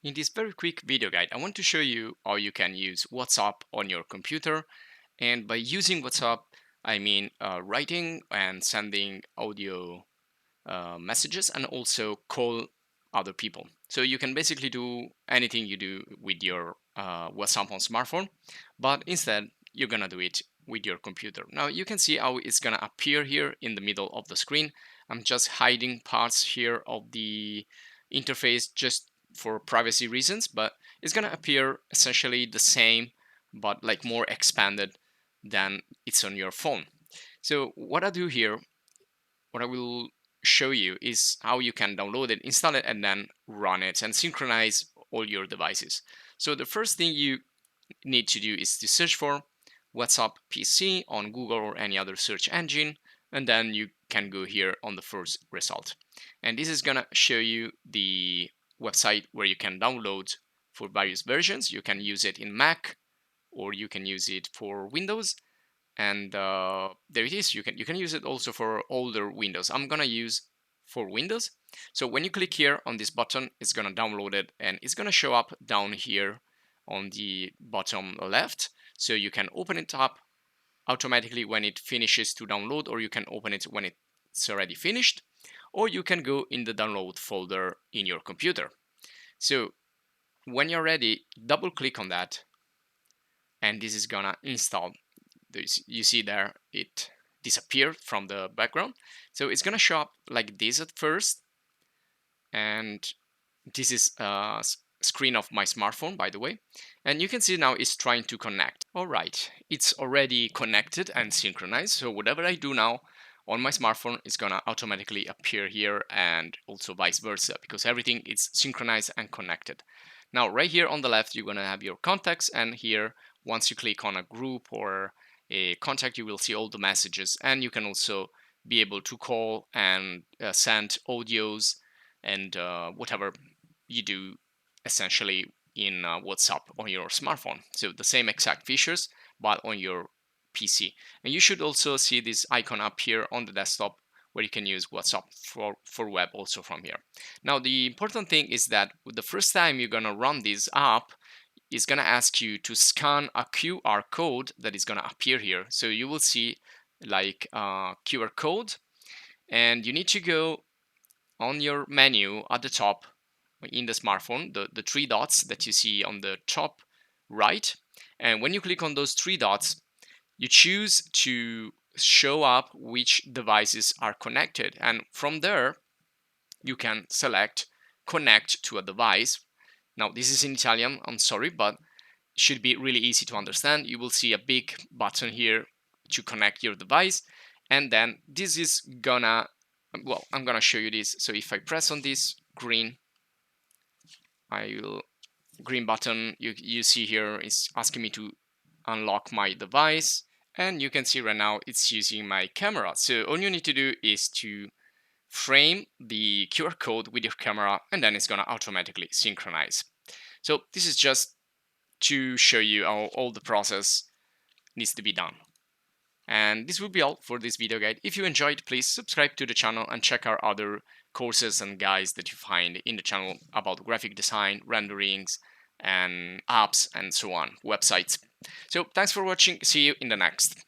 In this very quick video guide, I want to show you how you can use WhatsApp on your computer. And by using WhatsApp, I mean writing and sending audio messages and also call other people. So you can basically do anything you do with your WhatsApp on smartphone, but instead you're gonna do it with your computer. Now you can see how it's gonna appear here in the middle of the screen. I'm just hiding parts here of the interface just for privacy reasons, but it's gonna appear essentially the same, but like more expanded than it's on your phone. So what I do here, what I will show you is how you can download it, install it, and then run it and synchronize all your devices. So the first thing you need to do is to search for WhatsApp PC on Google or any other search engine, and then you can go here on the first result. And this is gonna show you the website where you can download for various versions. You can use it in Mac or you can use it for Windows, and there it is. You can use it also for older Windows. I'm gonna use for Windows. So when you click here on this button, it's gonna download it and it's gonna show up down here on the bottom left. So you can open it up automatically when it finishes to download, or you can open it when it's already finished, or you can go in the download folder in your computer. So when you're ready, double click on that and this is gonna install. You see there it disappeared from the background, so it's gonna show up like this at first, and this is a screen of my smartphone, by the way, and you can see now it's trying to connect. All right, it's already connected and synchronized, so whatever I do now on my smartphone is gonna automatically appear here, and also vice versa, because everything is synchronized and connected. Now right here on the left you're gonna have your contacts, and here once you click on a group or a contact you will see all the messages, and you can also be able to call and send audios and whatever you do essentially in WhatsApp on your smartphone. So the same exact features, but on your PC. And you should also see this icon up here on the desktop where you can use WhatsApp for web also from here. Now, the important thing is that the first time you're gonna run this app, it's gonna ask you to scan a QR code that is gonna appear here. So you will see like a QR code, and you need to go on your menu at the top in the smartphone, the three dots that you see on the top right. And when you click on those three dots, you choose to show up which devices are connected. And from there, you can select connect to a device. Now, this is in Italian, I'm sorry, but it should be really easy to understand. You will see a big button here to connect your device. And then this is gonna, well, I'm gonna show you this. So if I press on this green button, you see here is asking me to unlock my device, and you can see right now it's using my camera. So all you need to do is to frame the QR code with your camera, and then it's gonna automatically synchronize. So this is just to show you how all the process needs to be done. And this will be all for this video guide. If you enjoyed, please subscribe to the channel and check our other courses and guides that you find in the channel about graphic design, renderings, and apps, and so on, websites. So thanks for watching. See you in the next.